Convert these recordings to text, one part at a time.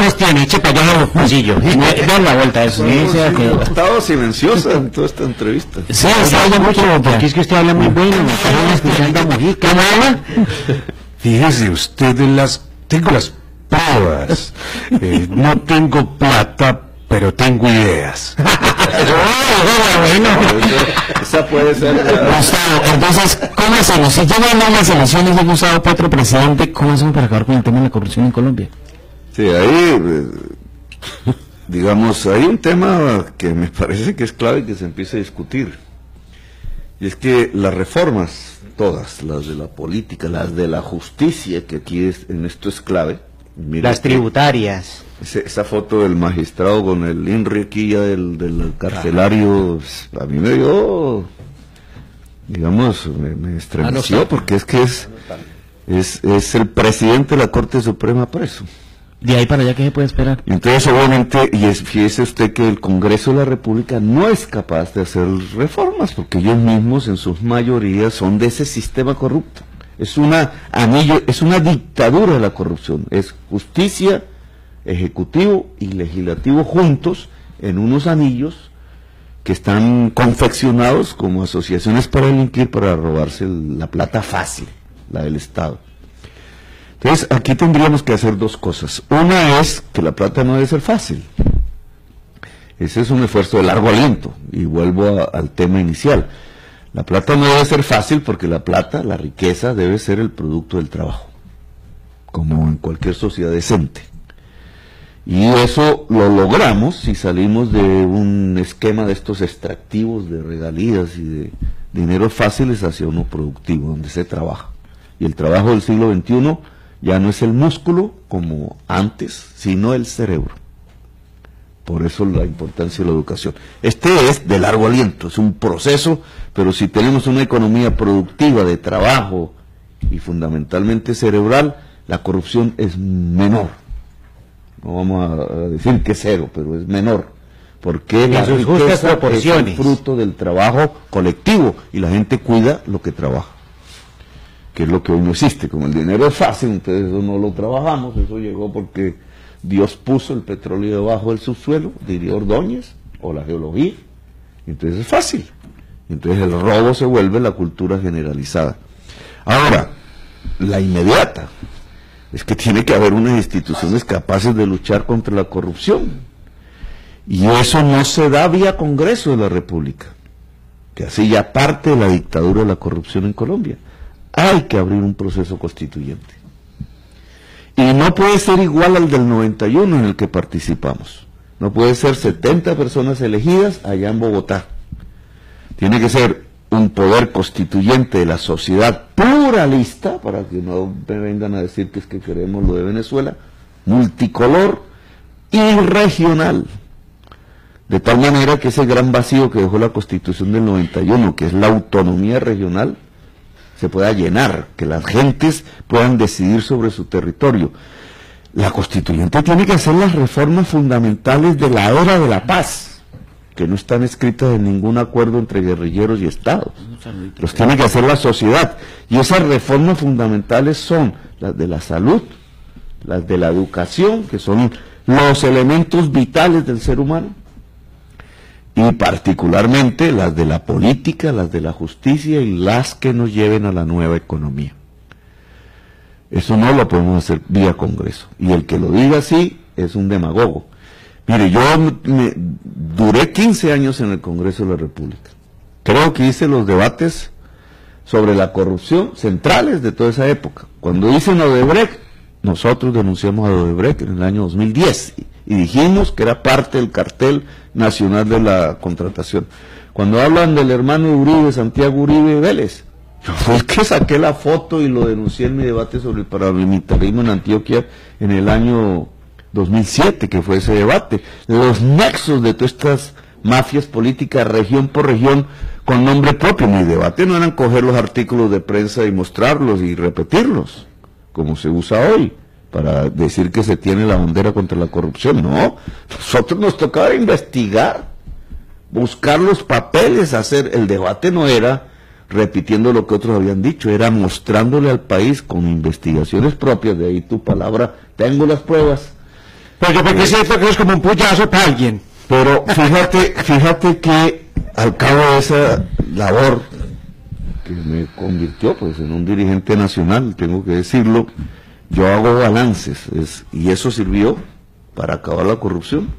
los tiene, eche para allá los bolsillos. Dan la vuelta a eso. Ha estado silenciosa en toda esta entrevista. Sí, está mucho, porque es que usted habla muy bueno, me están escuchando a Mujica, ¿no habla? Fíjese usted, tengo las pruebas. No tengo plata, pero tengo ideas. Bueno, esa puede ser Gustavo, entonces, ¿cómo hacemos? Si llegan a las elecciones de Gustavo Petro presidente, ¿cómo hacemos para acabar con el tema de la corrupción en Colombia? Sí, ahí, digamos, hay un tema que me parece que es clave que se empiece a discutir. Y es que las reformas, todas, las de la política, las de la justicia, que aquí en esto es clave. Mira, las tributarias. Esa foto del magistrado con el INRI aquí ya del carcelario, a mí me dio, digamos, me estremeció, porque es que es el presidente de la Corte Suprema preso. De ahí para allá, ¿qué se puede esperar? Entonces, obviamente, fíjese usted que el Congreso de la República no es capaz de hacer reformas, porque ellos mismos, en sus mayorías, son de ese sistema corrupto. Es una dictadura de la corrupción. Es justicia, ejecutivo y legislativo juntos en unos anillos que están confeccionados como asociaciones para delinquir, para robarse la plata fácil, la del Estado. Entonces, aquí tendríamos que hacer dos cosas. Una es que la plata no debe ser fácil. Ese es un esfuerzo de largo aliento. Y vuelvo al tema inicial. La plata no debe ser fácil porque la plata, la riqueza, debe ser el producto del trabajo, como en cualquier sociedad decente. Y eso lo logramos si salimos de un esquema de estos extractivos de regalías y de dineros fáciles hacia uno productivo, donde se trabaja. Y el trabajo del siglo XXI ya no es el músculo como antes, sino el cerebro. Por eso la importancia de la educación. Este es de largo aliento, es un proceso, pero si tenemos una economía productiva de trabajo y fundamentalmente cerebral, la corrupción es menor. No vamos a decir que es cero, pero es menor. Porque la riqueza es el fruto del trabajo colectivo y la gente cuida lo que trabaja, que es lo que hoy no existe. Como el dinero es fácil, entonces eso no lo trabajamos, eso llegó porque Dios puso el petróleo debajo del subsuelo, diría Ordóñez, o la geología, entonces es fácil. Entonces el robo se vuelve la cultura generalizada. Ahora, la inmediata es que tiene que haber unas instituciones capaces de luchar contra la corrupción. Y eso no se da vía Congreso de la República, que así ya parte de la dictadura de la corrupción en Colombia. Hay que abrir un proceso constituyente. Y no puede ser igual al del 91 en el que participamos. No puede ser 70 personas elegidas allá en Bogotá. Tiene que ser un poder constituyente de la sociedad pluralista, para que no me vengan a decir que es que queremos lo de Venezuela, multicolor y regional. De tal manera que ese gran vacío que dejó la Constitución del 91, que es la autonomía regional, se pueda llenar, que las gentes puedan decidir sobre su territorio. La constituyente tiene que hacer las reformas fundamentales de la era de la paz, que no están escritas en ningún acuerdo entre guerrilleros y estados. Los tiene que hacer la sociedad. Y esas reformas fundamentales son las de la salud, las de la educación, que son los elementos vitales del ser humano, y particularmente las de la política, las de la justicia y las que nos lleven a la nueva economía. Eso no lo podemos hacer vía Congreso. Y el que lo diga así es un demagogo. Mire, yo duré 15 años en el Congreso de la República. Creo que hice los debates sobre la corrupción centrales de toda esa época. Cuando hice en Odebrecht, nosotros denunciamos a Odebrecht en el año 2010 y dijimos que era parte del cartel nacional de la contratación. Cuando hablan del hermano Uribe, Santiago Uribe Vélez, yo fue el que saqué la foto y lo denuncié en mi debate sobre el paramilitarismo en Antioquia en el año 2007, que fue ese debate. Los nexos de todas estas mafias políticas, región por región, con nombre propio. Mi debate no eran coger los artículos de prensa y mostrarlos y repetirlos, como se usa hoy, para decir que se tiene la bandera contra la corrupción. No, nosotros nos tocaba investigar, buscar los papeles, hacer. El debate no era repitiendo lo que otros habían dicho, era mostrándole al país con investigaciones propias, de ahí tu palabra, tengo las pruebas, Pero porque siento que es como un puyazo para alguien. Pero fíjate que al cabo de esa labor que me convirtió pues en un dirigente nacional, tengo que decirlo, yo hago balances, y eso sirvió para acabar la corrupción.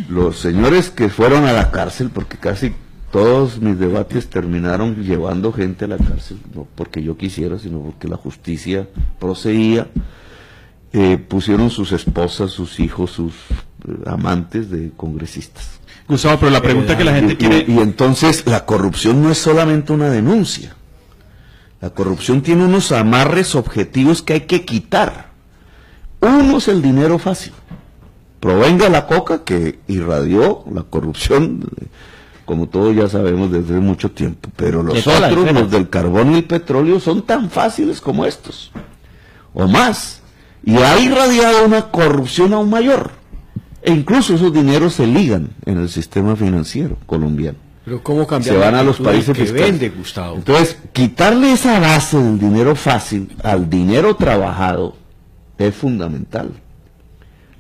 Los señores que fueron a la cárcel, porque casi todos mis debates terminaron llevando gente a la cárcel, no porque yo quisiera, sino porque la justicia procedía, pusieron sus esposas, sus hijos, sus amantes de congresistas. Gustavo, pero la pregunta que la gente quiere... Y entonces la corrupción no es solamente una denuncia. La corrupción tiene unos amarres objetivos que hay que quitar. Uno es el dinero fácil. Provenga la coca que irradió la corrupción, como todos ya sabemos desde mucho tiempo. Pero los otros, los del carbón y el petróleo, son tan fáciles como estos, o más. Y ha irradiado una corrupción aún mayor. E incluso esos dineros se ligan en el sistema financiero colombiano. Pero ¿cómo cambiar? Se van a los países que vende, Gustavo? Entonces, quitarle esa base del dinero fácil al dinero trabajado es fundamental.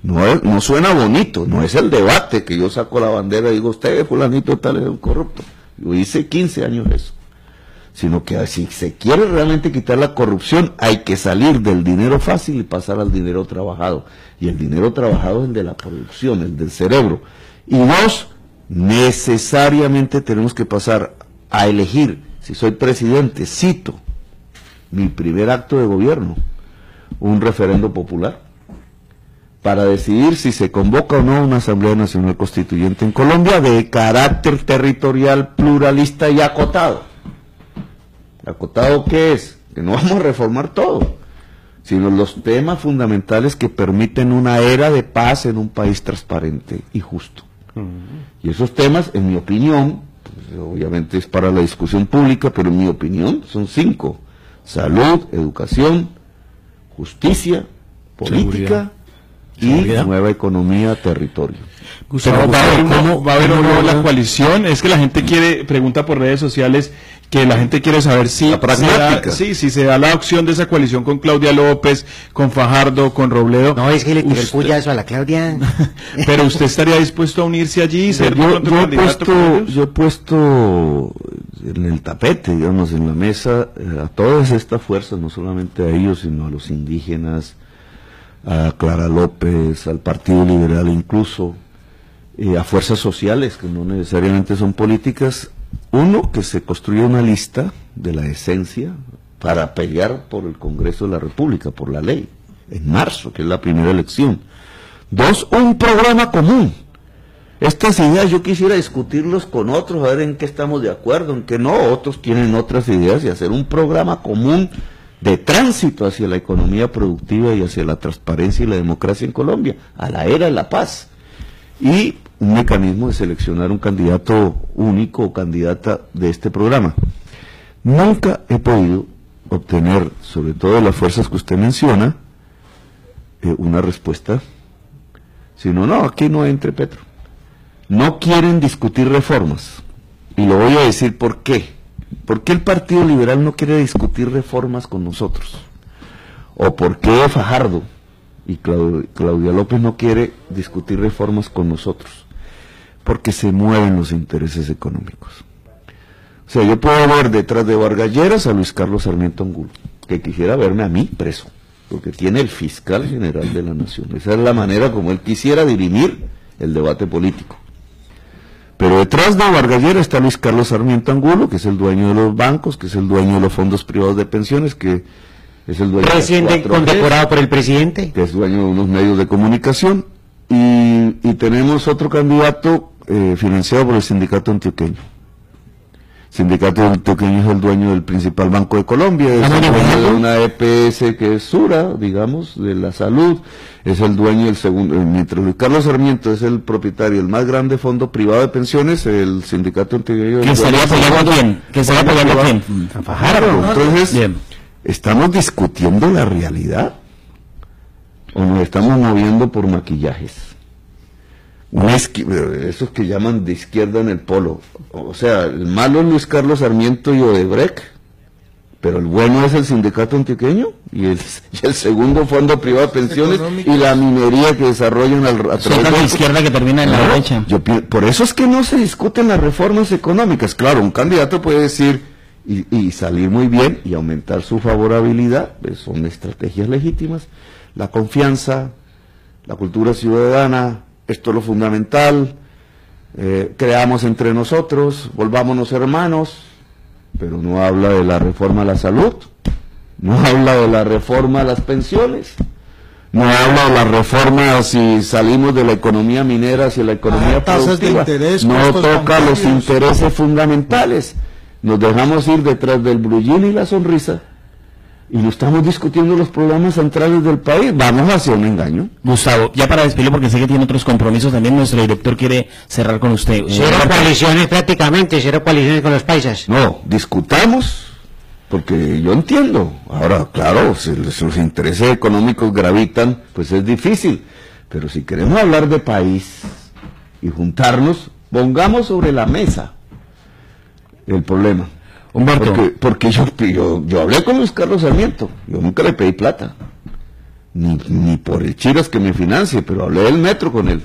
No suena bonito, no es el debate que yo saco la bandera y digo, usted, fulanito tal, es un corrupto. Yo hice 15 años eso. Sino que si se quiere realmente quitar la corrupción, hay que salir del dinero fácil y pasar al dinero trabajado. Y el dinero trabajado es el de la producción, el del cerebro. Y dos, necesariamente tenemos que pasar a elegir, si soy presidente, cito, mi primer acto de gobierno, un referendo popular, para decidir si se convoca o no una Asamblea Nacional Constituyente en Colombia de carácter territorial, pluralista y acotado. ¿Acotado qué es? Que no vamos a reformar todo, sino los temas fundamentales que permiten una era de paz en un país transparente y justo. Y esos temas, en mi opinión, pues, obviamente es para la discusión pública, pero en mi opinión son 5: salud, educación, justicia, política seguridad. Y nueva economía, territorio. Gustavo, ¿va a haber o no la coalición? Es que la gente pregunta por redes sociales, que la gente quiere saber si se da la opción de esa coalición con Claudia López, con Fajardo, con Robledo. No, es que le tiró el puyazo a la Claudia. Pero usted estaría dispuesto a unirse allí y ser yo he puesto en el tapete, digamos, en la mesa, a todas estas fuerzas, no solamente a ellos, sino a los indígenas, a Clara López, al Partido Liberal incluso, a fuerzas sociales que no necesariamente son políticas. Uno, que se construya una lista de la esencia para pelear por el Congreso de la República, por la ley, en marzo, que es la primera elección. 2, un programa común. Estas ideas yo quisiera discutirlos con otros, a ver en qué estamos de acuerdo, en qué no. Otros tienen otras ideas, y hacer un programa común de tránsito hacia la economía productiva y hacia la transparencia y la democracia en Colombia, a la era de la paz. Y un mecanismo de seleccionar un candidato único o candidata de este programa. Nunca he podido obtener, sobre todo de las fuerzas que usted menciona, una respuesta, sino, no, aquí no entre Petro. No quieren discutir reformas, y lo voy a decir por qué. ¿Por qué el Partido Liberal no quiere discutir reformas con nosotros? ¿O por qué Fajardo y Claudia López no quiere discutir reformas con nosotros? Porque se mueven los intereses económicos. O sea, yo puedo ver detrás de Vargas Lleras a Luis Carlos Sarmiento Angulo, que quisiera verme a mí preso, porque tiene el fiscal general de la nación. Esa es la manera como él quisiera dirimir el debate político. Pero detrás de Vargas Lleras está Luis Carlos Sarmiento Angulo, que es el dueño de los bancos, que es el dueño de los fondos privados de pensiones, que es el dueño de condecorado por el presidente, que es dueño de unos medios de comunicación, y tenemos otro candidato financiado por el Sindicato Antioqueño. El Sindicato Antioqueño es el dueño del principal banco de Colombia, es el dueño de una EPS que es Sura, digamos, de la salud, es el dueño del segundo, mientras Luis Carlos Sarmiento es el propietario del más grande fondo privado de pensiones, el Sindicato Antioqueño... ¿Que estaría apoyando quién? ¿Que estaría apoyando a quién? A Fajardo. Entonces, bien, ¿estamos discutiendo la realidad o nos estamos moviendo por maquillajes? Esos que llaman de izquierda en el polo. O sea, el malo es Luis Carlos Sarmiento y Odebrecht, Pero el bueno es el sindicato antioqueño y el segundo fondo privado de pensiones y la minería que desarrollan a través de la izquierda que termina en la derecha. Por eso es que no se discuten las reformas económicas. Claro, un candidato puede decir y salir muy bien y aumentar su favorabilidad, pues son estrategias legítimas. La confianza, la cultura ciudadana, esto es lo fundamental. Creamos entre nosotros, volvámonos hermanos. Pero no habla de la reforma a la salud, no habla de la reforma a las pensiones, no habla de la reforma si salimos de la economía minera hacia la economía productiva, no toca los intereses fundamentales, nos dejamos ir detrás del blue jean y la sonrisa, y no estamos discutiendo los problemas centrales del país, vamos hacia un engaño. Gustavo, ya para despedirlo porque sé que tiene otros compromisos también, nuestro director quiere cerrar con usted. Cero coaliciones prácticamente, cero coaliciones con los paisas. No, discutamos, porque yo entiendo, ahora claro, si los intereses económicos gravitan, pues es difícil, pero si queremos hablar de país y juntarnos, pongamos sobre la mesa el problema. Humberto. Porque yo hablé con Luis Carlos Sarmiento, yo nunca le pedí plata, ni por el Chiras que me financie, pero hablé del metro con él.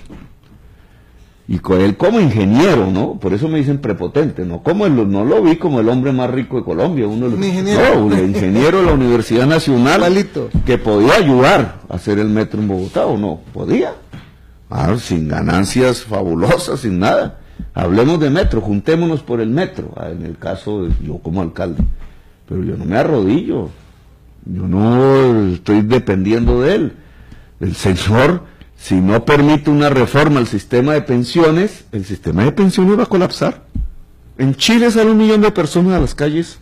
Y con él como ingeniero, ¿no? Por eso me dicen prepotente, no lo vi como el hombre más rico de Colombia, un ingeniero de la Universidad Nacional que podía ayudar a hacer el metro en Bogotá, ¿o no? Podía. Sin ganancias fabulosas, sin nada. Hablemos de metro, juntémonos por el metro, en el caso de yo como alcalde, pero yo no me arrodillo, yo no estoy dependiendo de él. El señor, si no permite una reforma al sistema de pensiones, el sistema de pensiones va a colapsar. En Chile sale 1 millón de personas a las calles,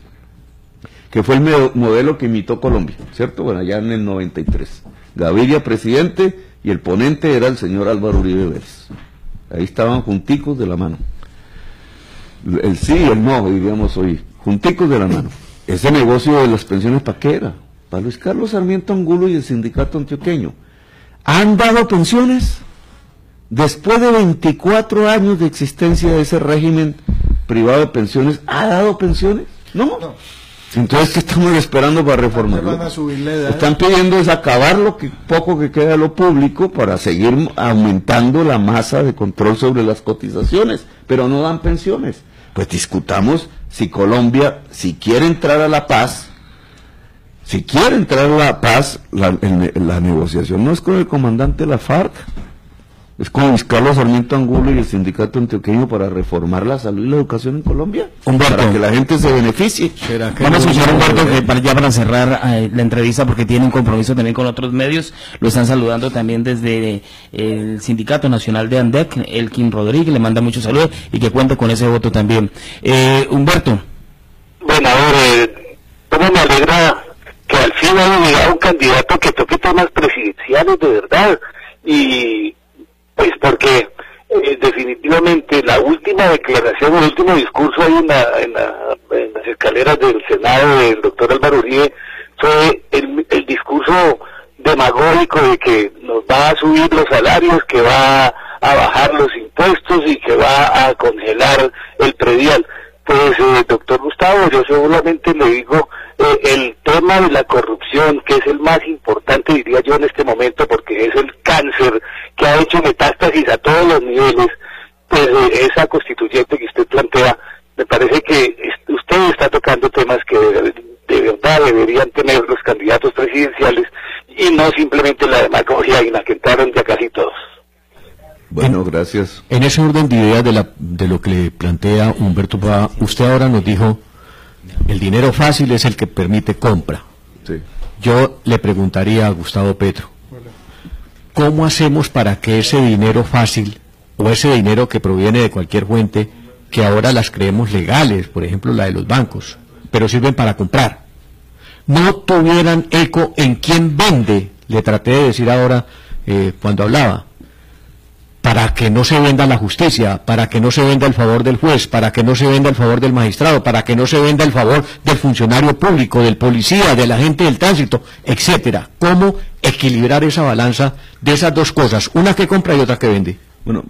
que fue el modelo que imitó Colombia, ¿cierto? Bueno, allá en el 93. Gaviria presidente y el ponente era el señor Álvaro Uribe Vélez. Ahí estaban junticos de la mano. El sí y el no, diríamos hoy, junticos de la mano. Ese negocio de las pensiones, ¿para qué era? Para Luis Carlos Sarmiento Angulo y el sindicato antioqueño. ¿Han dado pensiones? Después de 24 años de existencia de ese régimen privado de pensiones, ¿ha dado pensiones? No. Entonces, ¿qué estamos esperando para reformarlo? Están pidiendo es acabar lo poco que queda de lo público para seguir aumentando la masa de control sobre las cotizaciones, pero no dan pensiones. Pues discutamos si Colombia, si quiere entrar a la paz, la negociación no es con el comandante de la FARC, es con Luis Carlos Sarmiento Angulo y el sindicato antioqueño para reformar la salud y la educación en Colombia, para que la gente se beneficie. Vamos a escuchar a Humberto que ya para cerrar la entrevista, porque tiene un compromiso también con otros medios. Lo están saludando también desde el Sindicato Nacional de ANDEC, Elkin Rodríguez, le manda muchos saludos y que cuente con ese voto también. Humberto. Bueno, a ver, ¿cómo me alegra que al fin haya llegado un candidato que toque temas presidenciales de verdad? Y pues porque definitivamente la última declaración, el último discurso ahí en las escaleras del Senado del doctor Álvaro Uribe fue el discurso demagógico de que nos va a subir los salarios, que va a bajar los impuestos y que va a congelar el predial. Pues doctor Gustavo, yo solamente le digo el tema de la corrupción, que es el más importante, diría yo, en este momento, porque es el cáncer que ha hecho metástasis a todos los niveles. Pues esa constituyente que usted plantea, me parece que usted está tocando temas que de verdad deberían tener los candidatos presidenciales y no simplemente la demagogia en la que entraron ya casi todos. Bueno, gracias. En ese orden de ideas de lo que le plantea Humberto Pava, usted ahora nos dijo, el dinero fácil es el que permite compra. Sí. Yo le preguntaría a Gustavo Petro, ¿cómo hacemos para que ese dinero fácil, o ese dinero que proviene de cualquier fuente, que ahora las creemos legales, por ejemplo la de los bancos, pero sirven para comprar, no tuvieran eco en quién vende? Le traté de decir ahora, cuando hablaba, para que no se venda la justicia, para que no se venda el favor del juez, para que no se venda el favor del magistrado, para que no se venda el favor del funcionario público, del policía, del agente del tránsito, etcétera. ¿Cómo equilibrar esa balanza de esas dos cosas, una que compra y otra que vende? Bueno,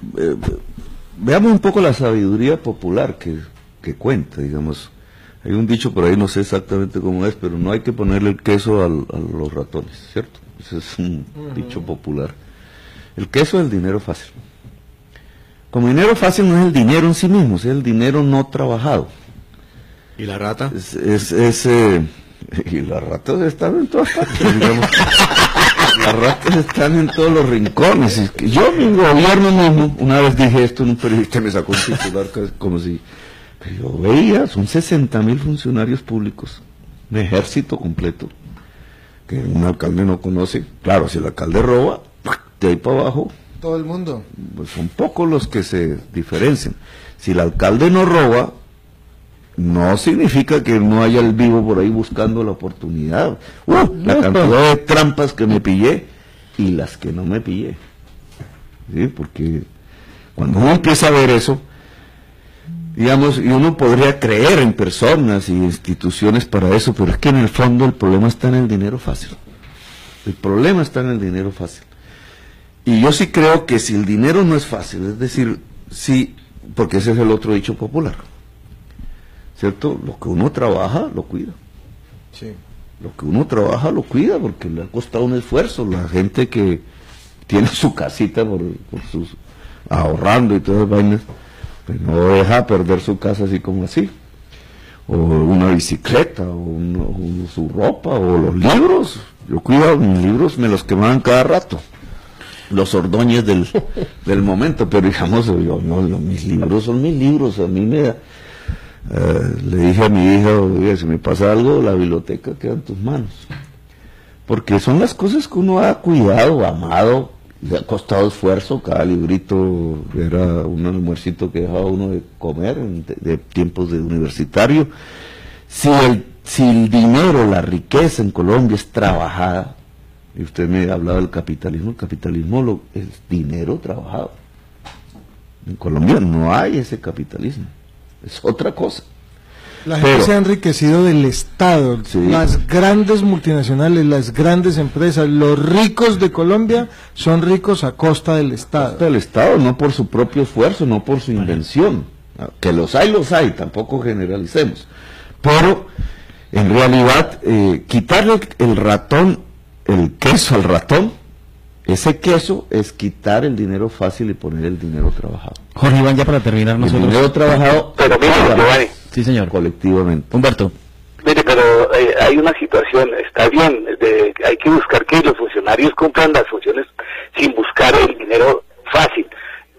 veamos un poco la sabiduría popular que cuenta, digamos. Hay un dicho por ahí, no sé exactamente cómo es, pero no hay que ponerle el queso a los ratones, ¿cierto? Ese es un dicho popular. El queso es el dinero fácil. Como dinero fácil no es el dinero en sí mismo, es el dinero no trabajado. ¿Y la rata? Y las ratas están en todas partes, digamos. Las ratas están en todos los rincones. Yo, mi gobierno mismo, una vez dije esto en un periodista, me sacó un titular como si... Yo veía, son 60.000 funcionarios públicos, un ejército completo, que un alcalde no conoce. Claro, si el alcalde roba, de ahí para abajo... Todo el mundo. Pues son pocos los que se diferencian. Si el alcalde no roba, no significa que no haya el vivo por ahí buscando la oportunidad. La cantidad de trampas que me pillé y las que no me pillé. ¿Sí? Porque cuando uno empieza a ver eso, digamos, y uno podría creer en personas y instituciones para eso, pero es que en el fondo el problema está en el dinero fácil. El problema está en el dinero fácil. Y yo sí creo que si el dinero no es fácil, es decir, sí, porque ese es el otro dicho popular, ¿cierto? Lo que uno trabaja, lo cuida. Sí. Lo que uno trabaja, lo cuida, porque le ha costado un esfuerzo. La gente que tiene su casita por sus ahorrando y todas las vainas, pues no deja perder su casa así como así. O una bicicleta, o su ropa, o los libros. Yo cuido mis libros, me los quemaban cada rato. Los Ordóñez del momento, pero digamos, mis libros son mis libros. A mí le dije a mi hija, oye, si me pasa algo, la biblioteca queda en tus manos. Porque son las cosas que uno ha cuidado, amado, le ha costado esfuerzo. Cada librito era un almuercito que dejaba uno de comer de tiempos de universitario. Si el dinero, la riqueza en Colombia es trabajada, y usted me hablaba del capitalismo, el capitalismo es dinero trabajado. En Colombia no hay ese capitalismo, es otra cosa. La gente se ha enriquecido del Estado, sí. Las grandes multinacionales, las grandes empresas, los ricos de Colombia son ricos a costa del Estado. A costa del Estado, no por su propio esfuerzo, no por su invención. Que los hay, tampoco generalicemos. Pero, en realidad, quitarle el queso al ratón, ese queso es quitar el dinero fácil y poner el dinero trabajado. Jorge Iván, ya para terminar nosotros. El dinero trabajado, pero mire, Giovanni, sí señor, colectivamente. Humberto. Mire, pero hay una situación, está bien, hay que buscar que los funcionarios cumplan las funciones sin buscar el dinero fácil,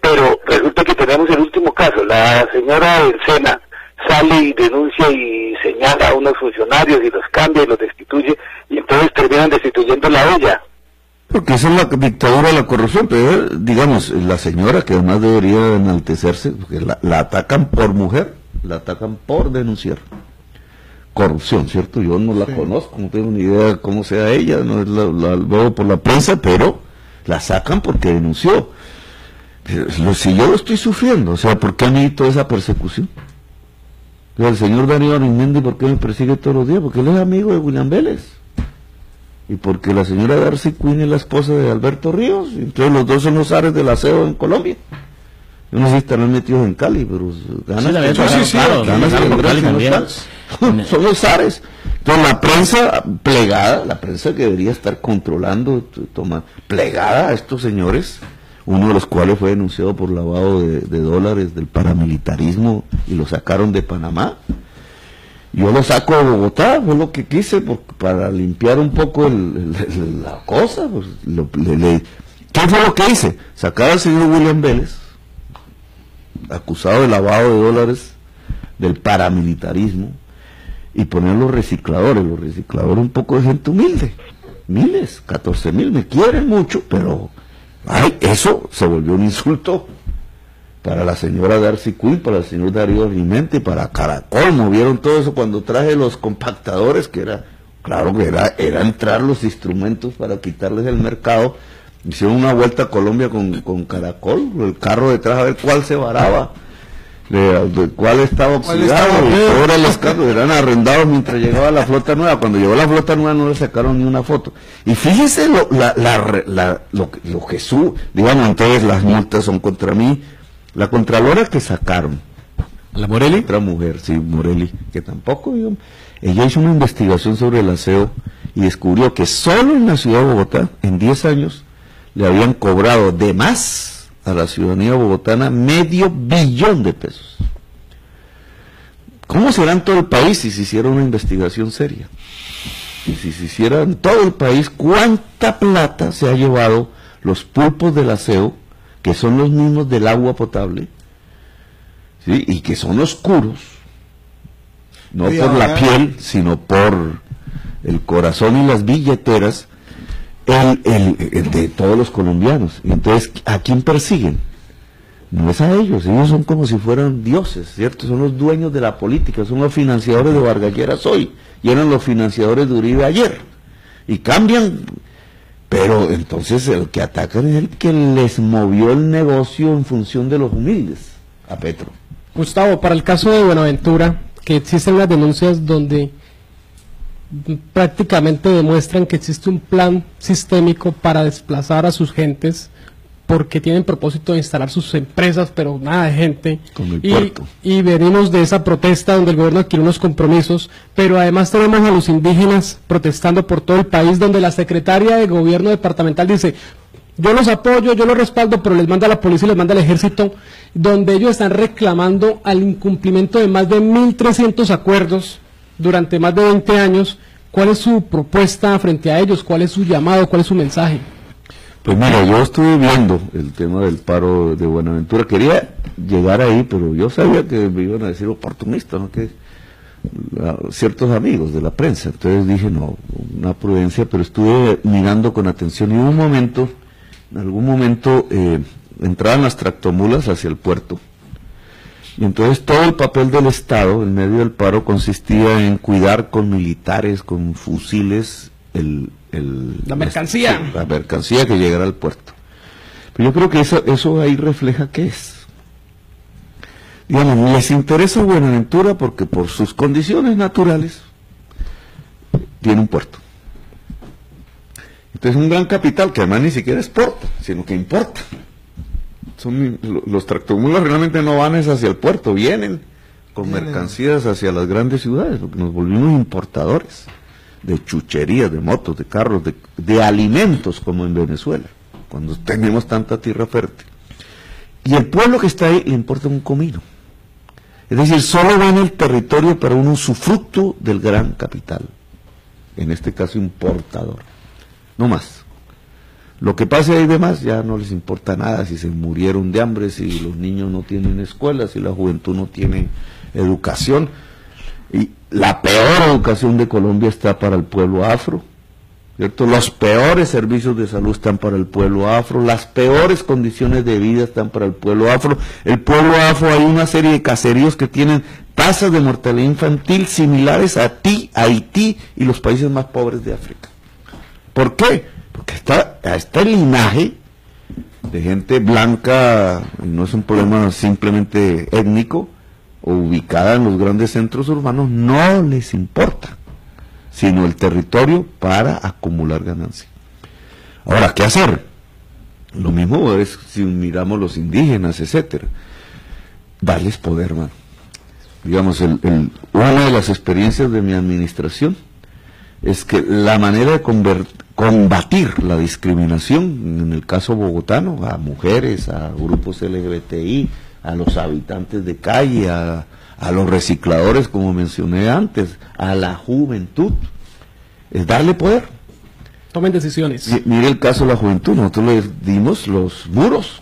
pero resulta que tenemos el último caso, la señora del SENA sale y denuncia y señala a unos funcionarios y los cambia y los destituye, y entonces terminan destituyéndola a ella. Porque esa es la dictadura de la corrupción, pero digamos, la señora que además debería enaltecerse, porque la atacan por mujer, la atacan por denunciar corrupción, ¿cierto? Yo no la conozco, no tengo ni idea de cómo sea ella, no la veo por la prensa, pero la sacan porque denunció. Pero si yo lo estoy sufriendo, o sea, ¿por qué a mí toda esa persecución? El señor Darío Arizmendi, ¿por qué me persigue todos los días? Porque él es amigo de William Vélez. Y porque la señora Darcy Quinn es la esposa de Alberto Ríos. Y entonces los dos son los zares del aseo en Colombia. Yo no sé si estarán metidos en Cali, pero ganan. Son los zares. Entonces la prensa plegada, la prensa que debería estar controlando, plegada a estos señores, uno de los cuales fue denunciado por lavado de dólares del paramilitarismo y lo sacaron de Panamá. Yo lo saco de Bogotá, fue lo que quise para limpiar un poco la cosa. Pues, ¿qué fue lo que hice? Sacar al señor William Vélez, acusado de lavado de dólares del paramilitarismo, y poner los recicladores un poco de gente humilde, miles, 14.000, me quieren mucho, pero eso se volvió un insulto para la señora Darcy Quinn, para el señor Darío Arizmendi, para Caracol. Movieron todo eso cuando traje los compactadores, que era entrar los instrumentos para quitarles el mercado. Hicieron una vuelta a Colombia con Caracol, el carro detrás a ver cuál se varaba, de cuál estaba oxidado, y todos los carros eran arrendados mientras llegaba la flota nueva. Cuando llegó la flota nueva no le sacaron ni una foto. Y fíjese lo que digamos, entonces las multas son contra mí. La Contralora que sacaron, ¿La Morelli? Otra mujer, sí, Morelli, que tampoco, ella hizo una investigación sobre el aseo y descubrió que solo en la ciudad de Bogotá, en 10 años, le habían cobrado de más a la ciudadanía bogotana $500 millones. ¿Cómo será en todo el país si se hiciera una investigación seria? Y si se hiciera en todo el país, ¿cuánta plata se ha llevado los pulpos del aseo, que son los mismos del agua potable, ¿sí? Y que son oscuros, no por la piel, sino por el corazón y las billeteras de todos los colombianos? Y entonces, ¿a quién persiguen? No es a ellos son como si fueran dioses, ¿cierto? Son los dueños de la política, son los financiadores de Vargas Lleras hoy, y eran los financiadores de Uribe ayer, y cambian, pero entonces el que atacan es el que les movió el negocio en función de los humildes, a Petro. Gustavo, para el caso de Buenaventura, que existen las denuncias donde prácticamente demuestran que existe un plan sistémico para desplazar a sus gentes, porque tienen propósito de instalar sus empresas, pero nada de gente, y venimos de esa protesta donde el gobierno adquirió unos compromisos, pero además tenemos a los indígenas protestando por todo el país, donde la secretaria de gobierno departamental dice, yo los apoyo, yo los respaldo, pero les manda a la policía y les manda al ejército, donde ellos están reclamando al incumplimiento de más de 1.300 acuerdos durante más de 20 años. ¿Cuál es su propuesta frente a ellos? ¿Cuál es su llamado? ¿Cuál es su mensaje? Pues mira, yo estuve viendo el tema del paro de Buenaventura, quería llegar ahí, pero yo sabía que me iban a decir oportunista, ¿no? Que ciertos amigos de la prensa, entonces dije, no, una prudencia, pero estuve mirando con atención y en algún momento entraban las tractomulas hacia el puerto, y entonces todo el papel del Estado en medio del paro consistía en cuidar con militares, con fusiles, la mercancía que llegara al puerto. Pero yo creo que eso ahí refleja qué es. Digamos, les interesa Buenaventura porque por sus condiciones naturales tiene un puerto. Entonces un gran capital que además ni siquiera exporta, sino que importa. Los tractomulas realmente no van hacia el puerto, vienen con mercancías hacia las grandes ciudades, porque nos volvimos importadores de chucherías, de motos, de carros, de alimentos, como en Venezuela, cuando tenemos tanta tierra fértil. Y el pueblo que está ahí le importa un comino. Es decir, solo va en el territorio para un usufructo del gran capital, en este caso importador, no más. Lo que pase ahí demás ya no les importa nada, si se murieron de hambre, si los niños no tienen escuela, si la juventud no tiene educación. Y la peor educación de Colombia está para el pueblo afro, ¿cierto? Los peores servicios de salud están para el pueblo afro, las peores condiciones de vida están para el pueblo afro. El pueblo afro, hay una serie de caseríos que tienen tasas de mortalidad infantil similares a Haití y los países más pobres de África. ¿Por qué? Porque está el linaje de gente blanca, y no es un problema simplemente étnico, o ubicada en los grandes centros urbanos, no les importa, sino el territorio para acumular ganancia. Ahora, ¿qué hacer? Lo mismo es si miramos los indígenas, etcétera. Darles poder, mano. Digamos, una de las experiencias de mi administración es que la manera de combatir la discriminación, en el caso bogotano, a mujeres, a grupos LGBTI, a los habitantes de calle, a los recicladores, como mencioné antes, a la juventud, es darle poder. Tomen decisiones. Mire el caso de la juventud, nosotros les dimos los muros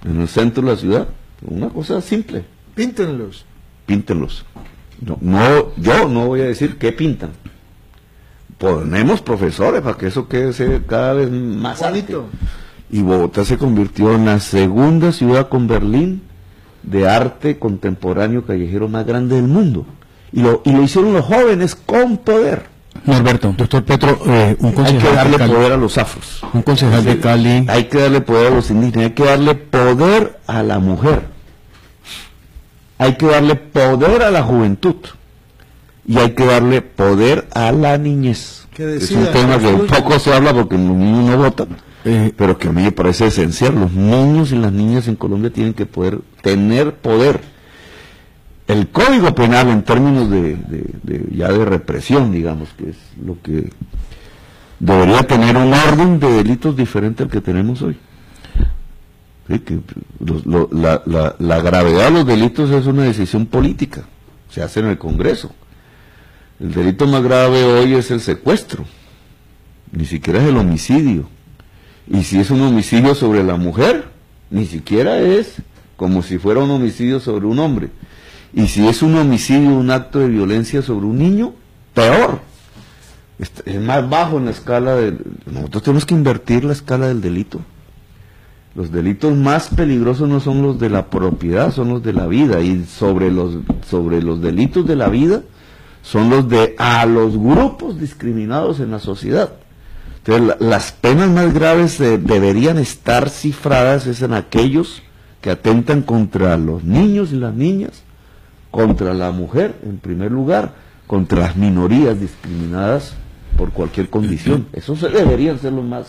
en el centro de la ciudad, una cosa simple. Píntenlos. Yo no voy a decir qué pintan. Ponemos profesores para que eso quede cada vez más alto. Y Bogotá se convirtió en la segunda ciudad con Berlín de arte contemporáneo callejero más grande del mundo. Y lo hicieron los jóvenes con poder. Norberto, doctor Petro, un concejal hay que darle poder a los afros. Un concejal de Cali. Hay que darle poder a los indígenas, hay que darle poder a la mujer. Hay que darle poder a la juventud. Y hay que darle poder a la niñez. Es un tema que poco se habla porque los niños no votan. Pero que a mí me parece esencial. Los niños y las niñas en Colombia tienen que tener poder. el Código Penal en términos ya de represión, digamos, que es lo que debería tener un orden de delitos diferente al que tenemos hoy. Sí, que la gravedad de los delitos es una decisión política, se hace en el Congreso. El delito más grave hoy es el secuestro, ni siquiera es el homicidio. Y si es un homicidio sobre la mujer, ni siquiera es como si fuera un homicidio sobre un hombre. Y si es un homicidio, un acto de violencia sobre un niño, peor. Es más bajo en la escala nosotros tenemos que invertir la escala del delito. Los delitos más peligrosos no son los de la propiedad, son los de la vida. Y sobre los delitos de la vida son los de a los grupos discriminados en la sociedad. Entonces, las penas más graves deberían estar cifradas en aquellos que atentan contra los niños y las niñas, contra la mujer en primer lugar, contra las minorías discriminadas por cualquier condición. Esos deberían ser los más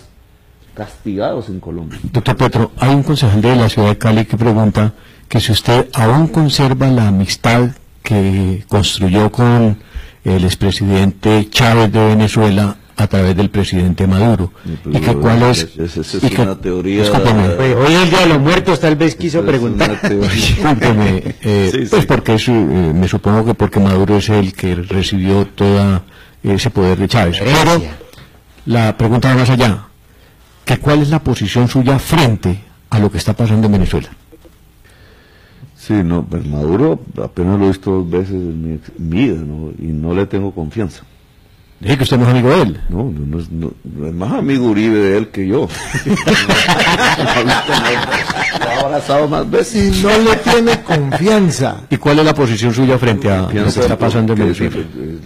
castigados en Colombia. Doctor Petro, hay un concejal de la ciudad de Cali que pregunta que si usted aún conserva la amistad que construyó con el expresidente Chávez de Venezuela a través del presidente Maduro. ¿Y que cuál es? Esa es una teoría... Hoy el día de los muertos tal vez quiso preguntar. Pues porque me supongo que porque Maduro es el que recibió todo ese poder de Chávez. Pero la pregunta va más allá. Que ¿cuál es la posición suya frente a lo que está pasando en Venezuela? Sí, no, pues Maduro apenas lo he visto 2 veces en mi vida, ¿no? Y no le tengo confianza. Dije que usted no es amigo de él. No es más amigo Uribe de él que yo. Lo ha abrazado más veces. Y no le tiene confianza. ¿Y cuál es la posición suya frente a lo que está pasando en Venezuela?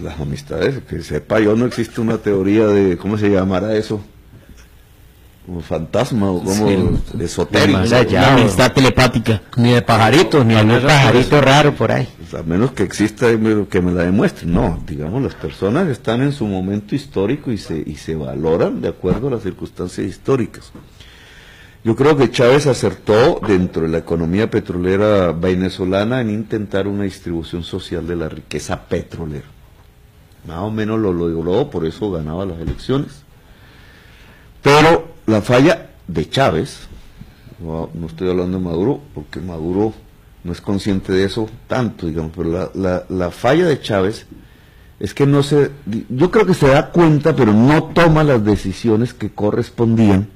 Las amistades, que sepa yo, no existe una teoría de, ¿cómo se llamará eso? Como fantasma o como esotérico. Una amistad telepática. Ni de pajaritos, ni de pajarito raro por ahí. Pues a menos que exista que me la demuestren. No, digamos, las personas están en su momento histórico y se valoran de acuerdo a las circunstancias históricas. Yo creo que Chávez acertó dentro de la economía petrolera venezolana en intentar una distribución social de la riqueza petrolera. Más o menos lo logró, por eso ganaba las elecciones. Pero la falla de Chávez, no estoy hablando de Maduro, porque Maduro no es consciente de eso tanto, digamos, pero la falla de Chávez es que yo creo que se da cuenta, pero no toma las decisiones que correspondían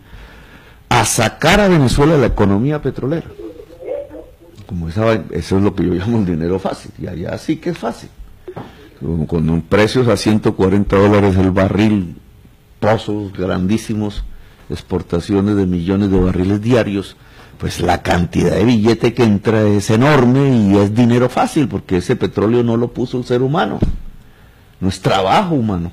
a sacar a Venezuela de la economía petrolera. Como eso es lo que yo llamo el dinero fácil, y allá sí que es fácil. Con precios a $140 el barril, pozos grandísimos, exportaciones de millones de barriles diarios, pues la cantidad de billete que entra es enorme y es dinero fácil, porque ese petróleo no lo puso el ser humano, no es trabajo humano.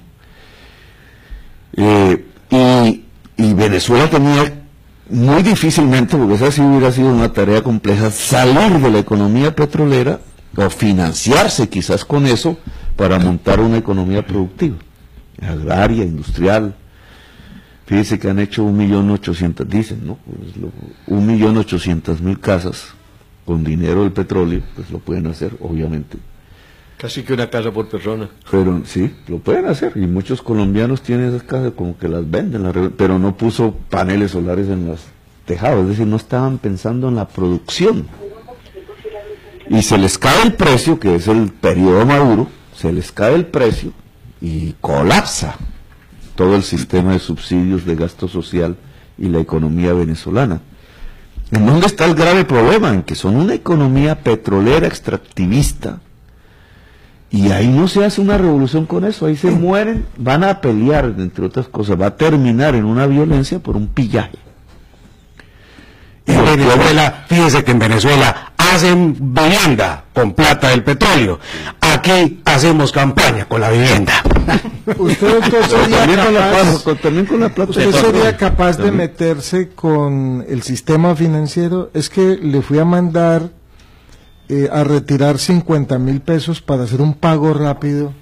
Y Venezuela tenía muy difícilmente, porque esa sí hubiera sido una tarea compleja, salir de la economía petrolera o financiarse quizás con eso para montar una economía productiva, agraria, industrial. Fíjese que han hecho 1.800.000, dicen, ¿no? Pues 1.800.000 casas con dinero del petróleo, pues lo pueden hacer, obviamente. Casi que una casa por persona. Pero sí, lo pueden hacer, y muchos colombianos tienen esas casas como que las venden, pero no puso paneles solares en los tejados, es decir, no estaban pensando en la producción. Y se les cae el precio, que es el periodo Maduro, se les cae el precio y colapsa todo el sistema de subsidios de gasto social y la economía venezolana. ¿En dónde está el grave problema? En que son una economía petrolera extractivista, y ahí no se hace una revolución con eso, ahí se mueren, van a pelear, entre otras cosas, va a terminar en una violencia por un pillaje. En Venezuela, fíjense que en Venezuela hacen vivienda con plata del petróleo. Aquí hacemos campaña con la vivienda. Usted sería capaz de meterse con el sistema financiero. Es que le fui a mandar a retirar 50.000 pesos para hacer un pago rápido.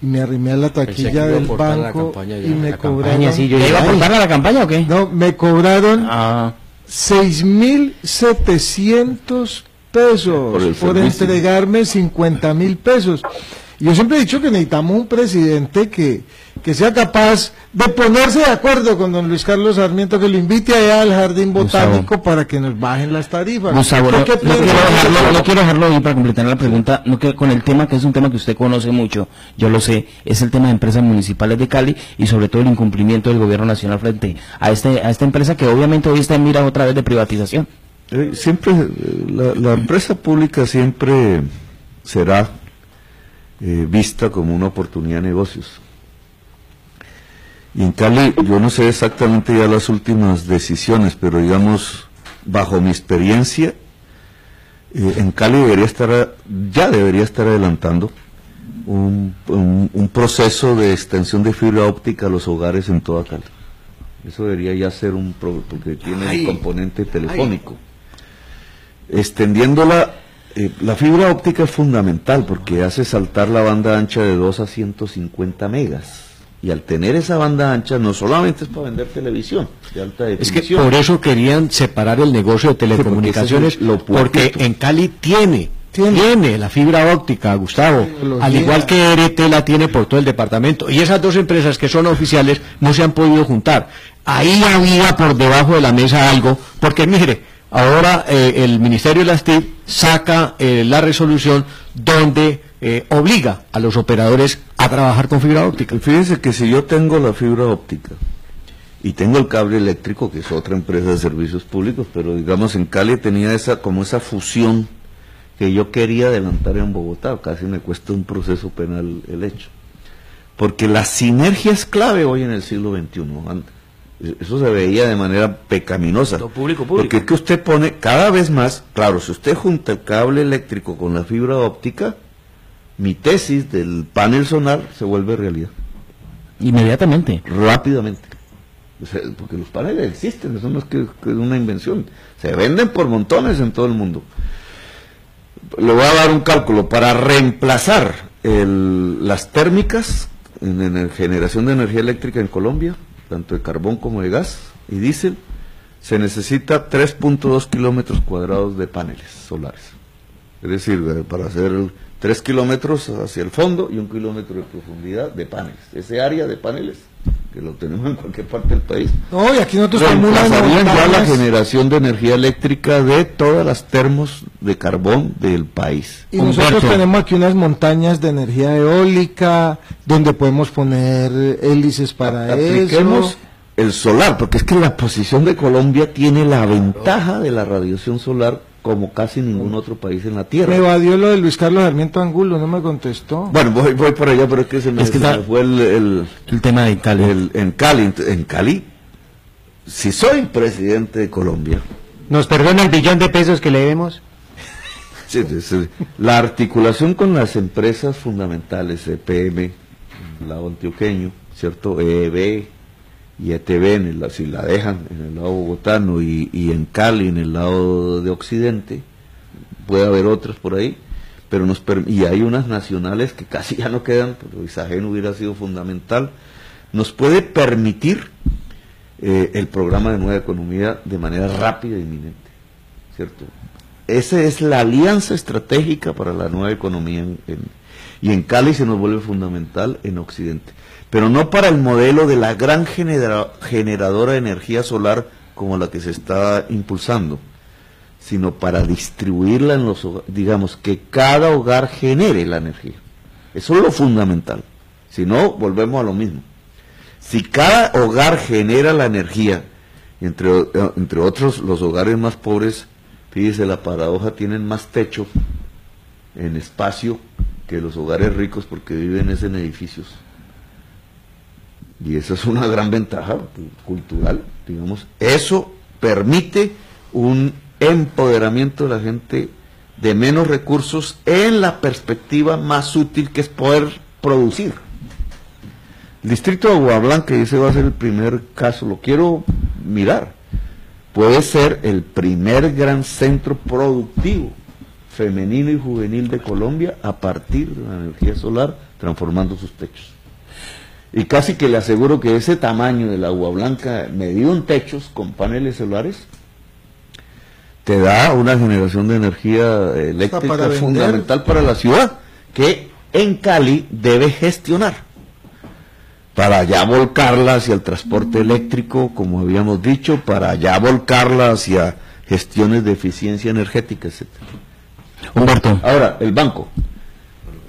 Y me arrimé a la taquilla del banco y me cobraron. ¿Ya iba a aportar a la campaña o qué? No, me cobraron 6.700 pesos por entregarme 50.000 pesos. Y yo siempre he dicho que necesitamos un presidente que sea capaz de ponerse de acuerdo con don Luis Carlos Sarmiento, que lo invite allá al Jardín Botánico para que nos bajen las tarifas. Gustavo, no quiero dejarlo ahí para completar la pregunta, no que con el tema que es un tema que usted conoce mucho, yo lo sé, es el tema de empresas municipales de Cali y sobre todo el incumplimiento del gobierno nacional frente a esta empresa que obviamente hoy está en mira otra vez de privatización. Siempre, la empresa pública siempre será vista como una oportunidad de negocios. Y en Cali, yo no sé exactamente ya las últimas decisiones, pero digamos, bajo mi experiencia, en Cali debería estar adelantando un proceso de extensión de fibra óptica a los hogares en toda Cali. Eso debería ya ser porque tiene el componente telefónico. Extendiéndola, la fibra óptica es fundamental porque hace saltar la banda ancha de 2 a 150 megas. Y al tener esa banda ancha, no solamente es para vender televisión de alta definición. Es que por eso querían separar el negocio de telecomunicaciones, porque en Cali tiene la fibra óptica, Gustavo, al igual que ERT la tiene por todo el departamento. Y esas dos empresas que son oficiales no se han podido juntar. Ahí había por debajo de la mesa algo, porque mire, ahora el Ministerio de las TIC saca la resolución donde obliga a los operadores a trabajar con fibra óptica. Fíjense que si yo tengo la fibra óptica y tengo el cable eléctrico, que es otra empresa de servicios públicos, pero digamos en Cali tenía esa fusión que yo quería adelantar en Bogotá, casi me cuesta un proceso penal el hecho. Porque la sinergia es clave hoy en el siglo XXI. Eso se veía de manera pecaminosa. Público. Porque es que usted pone cada vez más, claro, si usted junta el cable eléctrico con la fibra óptica, mi tesis del panel solar se vuelve realidad. Inmediatamente. Rápidamente. O sea, porque los paneles existen, eso no es que es una invención. Se venden por montones en todo el mundo. Le voy a dar un cálculo. Para reemplazar las térmicas en generación de energía eléctrica en Colombia, tanto de carbón como de gas y diésel, se necesita 3.2 kilómetros cuadrados de paneles solares. Es decir, para hacer 3 kilómetros hacia el fondo y 1 kilómetro de profundidad de paneles. Ese área de paneles, que lo tenemos en cualquier parte del país, no, y aquí nosotros tenemos ya la generación de energía eléctrica de todas las termos de carbón del país. Y nosotros tenemos aquí unas montañas de energía eólica, donde podemos poner hélices para eso. El solar, porque es que la posición de Colombia tiene la ventaja de la radiación solar como casi ningún otro país en la Tierra. Me evadió lo de Luis Carlos Sarmiento Angulo, no me contestó. Bueno, voy por allá, pero es que se me fue el tema de Cali. En Cali, si soy presidente de Colombia... ¿Nos perdona el billón de pesos que le debemos? Sí, la articulación con las empresas fundamentales, EPM, en el lado antioqueño, ¿cierto? EEB y ETB, si la dejan en el lado bogotano y en Cali, en el lado de occidente, puede haber otras por ahí, pero y hay unas nacionales que casi ya no quedan, pero Isagen hubiera sido fundamental, nos puede permitir el programa de nueva economía de manera rápida e inminente, ¿cierto? Esa es la alianza estratégica para la nueva economía y en Cali se nos vuelve fundamental en occidente. Pero no para el modelo de la gran generadora de energía solar como la que se está impulsando, sino para distribuirla en los hogares, digamos, que cada hogar genere la energía. Eso es lo fundamental. Si no, volvemos a lo mismo. Si cada hogar genera la energía, entre otros los hogares más pobres, fíjese la paradoja, tienen más techo en espacio que los hogares ricos porque viven en edificios. Y esa es una gran ventaja cultural, digamos. Eso permite un empoderamiento de la gente de menos recursos en la perspectiva más útil, que es poder producir. El distrito de Agua Blanca, y ese va a ser el primer caso, lo quiero mirar, puede ser el primer gran centro productivo femenino y juvenil de Colombia a partir de la energía solar, transformando sus techos. Y casi que le aseguro que ese tamaño del Agua Blanca, medido en techos con paneles solares, te da una generación de energía eléctrica fundamental para la ciudad, que en Cali debe gestionar, para ya volcarla hacia el transporte eléctrico, como habíamos dicho, para ya volcarla hacia gestiones de eficiencia energética, etcétera. Humberto. Ahora, el banco.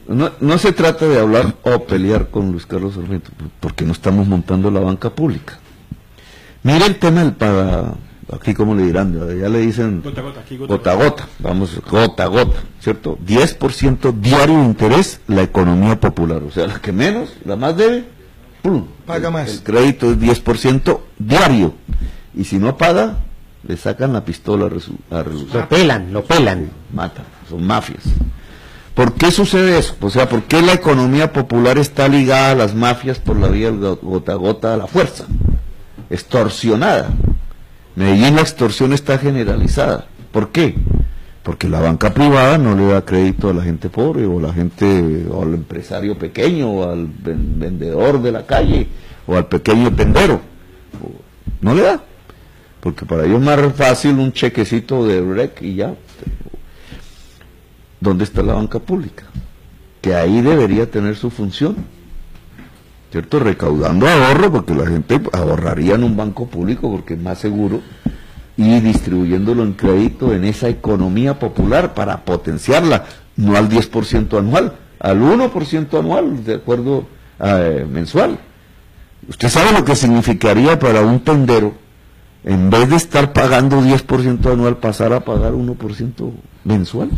No se trata de hablar o pelear con Luis Carlos Sarmiento, porque no estamos montando la banca pública. Mira el tema del paga, aquí como le dirán, ya le dicen gota a gota, vamos, gota a gota, ¿cierto? 10% diario de interés la economía popular, o sea, la que menos, la más debe, ¡pum! Paga más. El crédito es 10% diario, y si no paga, le sacan la pistola a relucir. Lo pelan. Matan, son mafias. ¿Por qué sucede eso? O sea, ¿por qué la economía popular está ligada a las mafias por la vía del gota a gota a la fuerza? Extorsionada. Medellín la extorsión está generalizada. ¿Por qué? Porque la banca privada no le da crédito a la gente pobre, o a la gente, o al empresario pequeño, o al vendedor de la calle, o al pequeño tendero. No le da. Porque para ellos es más fácil un chequecito de REC y ya. ¿Dónde está la banca pública? Que ahí debería tener su función, ¿cierto? Recaudando ahorro, porque la gente ahorraría en un banco público porque es más seguro, y distribuyéndolo en crédito en esa economía popular para potenciarla, no al 10% anual, al 1% anual, de acuerdo mensual. Usted sabe lo que significaría para un tendero, en vez de estar pagando 10% anual, pasar a pagar 1% mensual.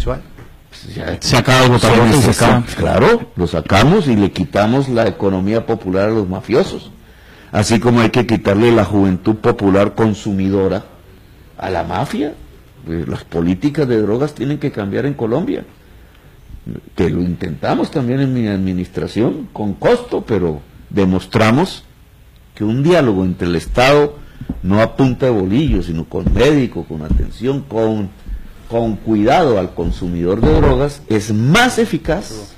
Ya, se acaba el votación, se acaba. Claro, lo sacamos y le quitamos la economía popular a los mafiosos. Así como hay que quitarle la juventud popular consumidora a la mafia. Las políticas de drogas tienen que cambiar en Colombia. Que lo intentamos también en mi administración, con costo, pero demostramos que un diálogo entre el Estado, no a punta de bolillo, sino con médico, con atención, con cuidado al consumidor de drogas, es más eficaz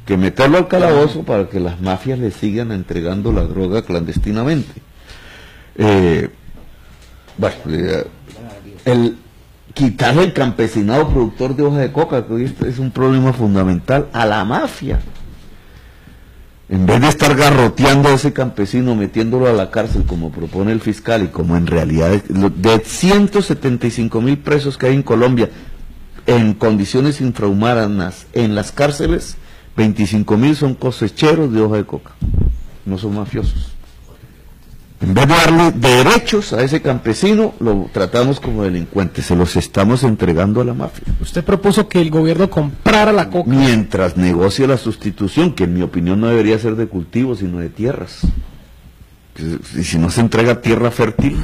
que meterlo al calabozo para que las mafias le sigan entregando la droga clandestinamente. El quitarle el campesinado productor de hoja de coca, que hoy es un problema fundamental, a la mafia. En vez de estar garroteando a ese campesino, metiéndolo a la cárcel como propone el fiscal, y como en realidad de 175.000 presos que hay en Colombia en condiciones infrahumanas en las cárceles, 25.000 son cosecheros de hoja de coca, no son mafiosos. En vez de darle derechos a ese campesino, lo tratamos como delincuente, se los estamos entregando a la mafia. Usted propuso que el gobierno comprara la coca. Mientras negocie la sustitución, que en mi opinión no debería ser de cultivos, sino de tierras. Y si no se entrega tierra fértil,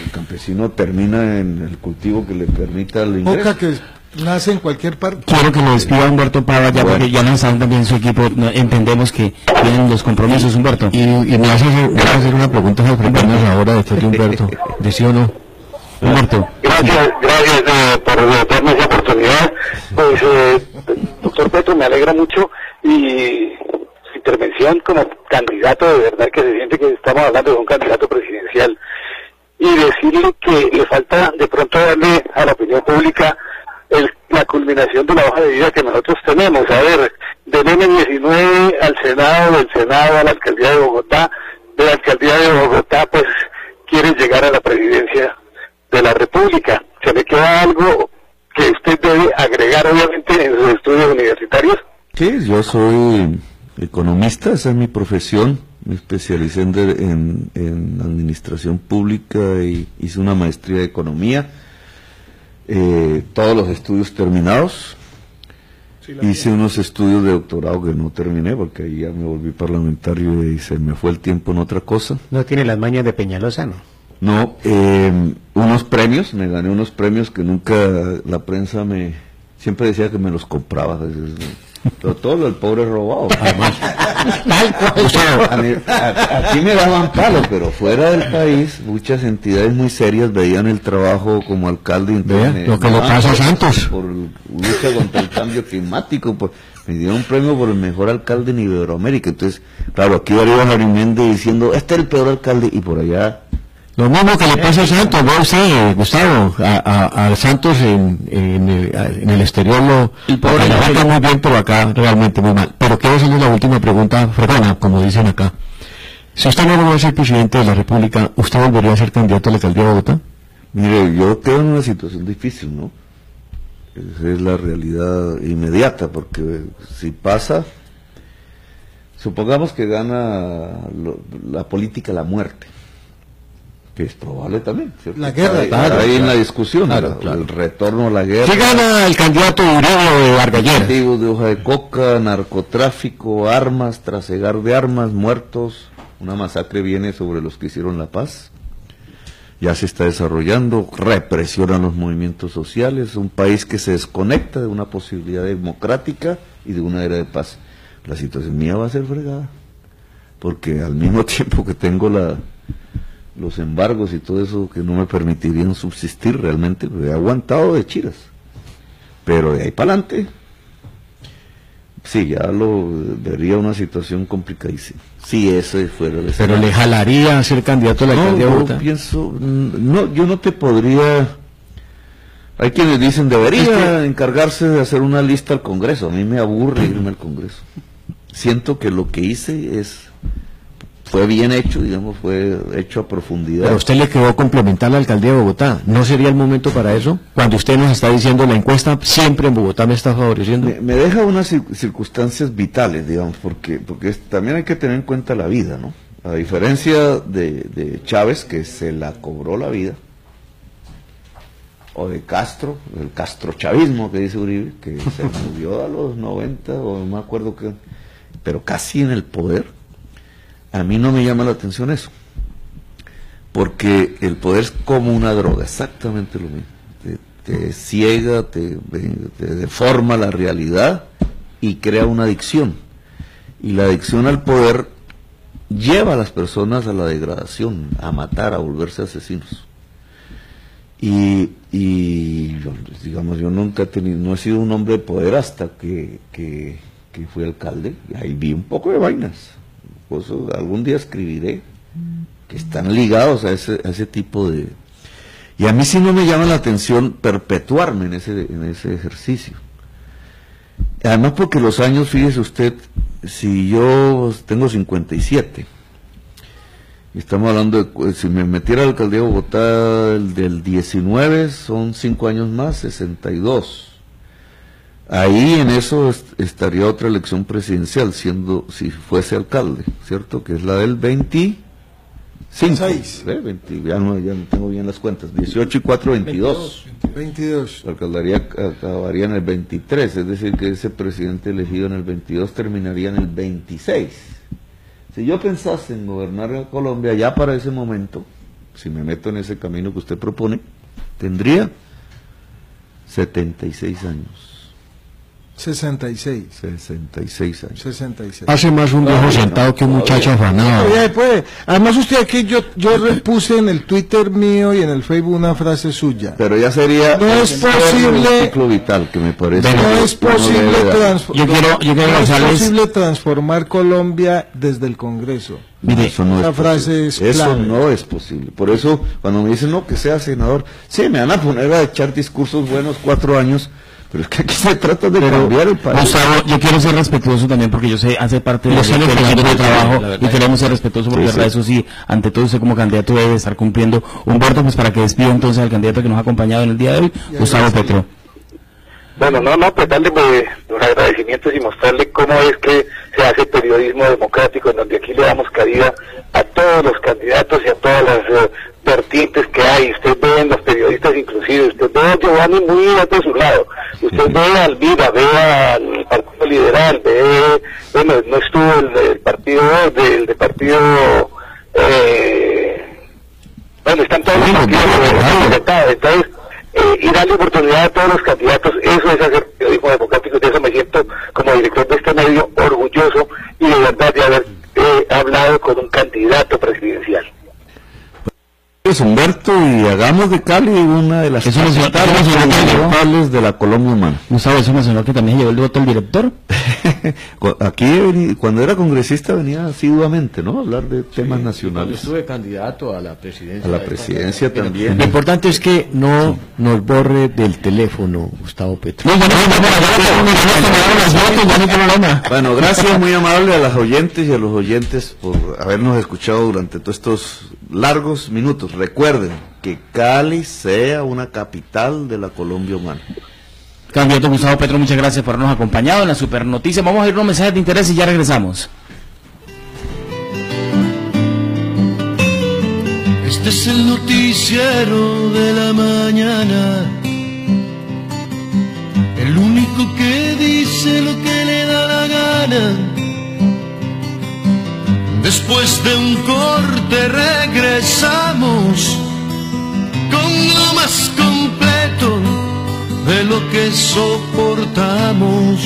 el campesino termina en el cultivo que le permita el ingreso. Coca que nace en cualquier parte. Quiero que lo despida Humberto Pava, ya porque ya lanzaron también su equipo, entendemos que tienen los compromisos, Humberto. Y me vas a hacer una pregunta sobre ahora después de Humberto, ¿de sí o no? Humberto. Gracias por darme esa oportunidad. Pues, doctor Petro, me alegra mucho, y su intervención como candidato, de verdad que se siente que estamos hablando de un candidato presidencial, y decirle que le falta de pronto darle a la opinión pública la culminación de la hoja de vida que nosotros tenemos. A ver, del M19 al Senado, del Senado a la Alcaldía de Bogotá, de la Alcaldía de Bogotá, pues quiere llegar a la presidencia de la República. ¿Se le queda algo que usted debe agregar, obviamente, en sus estudios universitarios? Sí, yo soy economista, esa es mi profesión. Me especialicé en administración pública y hice una maestría de economía. Todos los estudios terminados. Hice unos estudios de doctorado que no terminé porque ahí ya me volví parlamentario y se me fue el tiempo en otra cosa. ¿No tiene las mañas de Peñalosa, no? No, unos premios, me gané unos premios que nunca la prensa siempre decía que me los compraba. Pero todo lo del pobre robado. Aquí me daban palo, pero fuera del país muchas entidades muy serias veían el trabajo como alcalde. Lo que le pasa a Santos por lucha contra el cambio climático, me dieron un premio por el mejor alcalde en Iberoamérica. Entonces, claro, aquí Darío Jarimendi diciendo, este es el peor alcalde, y por allá Lo mismo que le pasa a Santos, ¿no? Usted, Gustavo, a Santos en el exterior lo arranca muy bien, pero acá realmente muy mal. Pero quiero hacerle la última pregunta, fregona, como dicen acá. Si usted no va a ser presidente de la República, ¿usted volvería a ser candidato a la alcaldía de Bogotá? Mire, yo quedo en una situación difícil, ¿no? Esa es la realidad inmediata, porque si pasa, supongamos que gana la política la muerte, que es probable también, ¿cierto? La guerra, está ahí en la discusión, el retorno a la guerra. Si gana el candidato Uribe de Bargallera. Cultivos de hoja de coca, narcotráfico, armas, trasegar de armas, muertos, una masacre viene sobre los que hicieron la paz. Ya se está desarrollando, represión a los movimientos sociales, un país que se desconecta de una posibilidad democrática y de una era de paz. La situación mía va a ser fregada, porque al mismo tiempo que tengo los embargos y todo eso que no me permitirían subsistir realmente, he aguantado de chiras, pero de ahí para adelante, sí, ya lo vería una situación complicadísima. Sí, ese fuera el Pero le jalaría a ser candidato a la alcaldía de Bogotá. Yo no te podría. Hay quienes dicen debería encargarse de hacer una lista al Congreso. A mí me aburre irme al Congreso. Siento que lo que hice fue bien hecho, digamos, fue hecho a profundidad. Pero a usted le quedó complementar la alcaldía de Bogotá. ¿No sería el momento para eso? Cuando usted nos está diciendo la encuesta siempre en Bogotá me está favoreciendo. Me deja unas circunstancias vitales, digamos, porque también hay que tener en cuenta la vida, ¿no? A diferencia de Chávez, que se la cobró la vida, o de Castro, el castrochavismo que dice Uribe, que se murió a los 90, o no me acuerdo qué, pero casi en el poder. A mí no me llama la atención eso, porque el poder es como una droga, exactamente lo mismo. Te ciega, te deforma la realidad y crea una adicción. Y la adicción al poder lleva a las personas a la degradación, a matar, a volverse asesinos. Y digamos, yo nunca no he sido un hombre de poder hasta que fui alcalde, y ahí vi un poco de vainas. Pues algún día escribiré que están ligados a ese tipo de... Y a mí sí no me llama la atención perpetuarme en ese ejercicio. Además porque los años, fíjese usted, si yo tengo 57, y estamos hablando de, si me metiera a la alcaldía de Bogotá del 19, son 5 años más, 62. Ahí en eso estaría otra elección presidencial, si fuese alcalde, ¿cierto? Que es la del 25. 20, ya no tengo bien las cuentas. 18 y 4, 22. 22. La alcaldía acabaría en el 23, es decir, que ese presidente elegido en el 22 terminaría en el 26. Si yo pensase en gobernar a Colombia ya para ese momento, si me meto en ese camino que usted propone, tendría 76 años. 66 años. 66. Hace más un viejo sentado que un muchacho afanado. Además usted aquí, yo repuse en el Twitter mío y en el Facebook una frase suya. Pero ya sería no es posible ciclo vital, que me parece. No es posible transformar Colombia desde el Congreso. Mire, eso no no es posible. Por eso cuando me dicen no que sea senador, sí, me van a poner a echar discursos buenos 4 años. Pero es que aquí se trata de cambiar el país. Gustavo, yo quiero ser respetuoso también porque yo sé, hace parte del equipo de trabajo y queremos ser respetuosos porque verdad, eso sí, ante todo usted como candidato debe estar cumpliendo un voto, pues para que despida entonces al candidato que nos ha acompañado en el día de hoy, Gustavo Petro. Bueno, pues darle los agradecimientos y mostrarle cómo es que se hace periodismo democrático, en donde aquí le damos cabida a todos los candidatos y a todas las vertientes que hay. Usted ve en los periodistas inclusive, usted ve a Giovanni muy de su lado, usted ve a Alvira, ve al Partido Liberal, bueno, no estuvo el Partido Verde, el de Partido... bueno, están todos los partidos representados, entonces... y darle oportunidad a todos los candidatos, eso es hacer periodismo democrático, de eso me siento como director de este medio orgulloso y de verdad de haber hablado con un candidato presidencial. pues Humberto, y hagamos de Cali una de las capitales de la Colombia humana. Gustavo, eso mencionó que también llevó el voto el director. Aquí, cuando era congresista, venía asiduamente, ¿no? A hablar de temas nacionales. Yo estuve candidato a la presidencia. A la presidencia también. Lo importante es que no nos borre del teléfono, Gustavo Petro. Bueno, gracias muy amable a las oyentes y a los oyentes por habernos escuchado durante todos estos largos minutos. Recuerden que Cali sea una capital de la Colombia humana. Candidato Gustavo Petro, muchas gracias por habernos acompañado en la super noticia. Vamos a ir a unos mensajes de interés y ya regresamos. Este es el noticiero de la mañana, el único que dice lo que le da la gana. Después de un corte regresamos con lo más completo de lo que soportamos.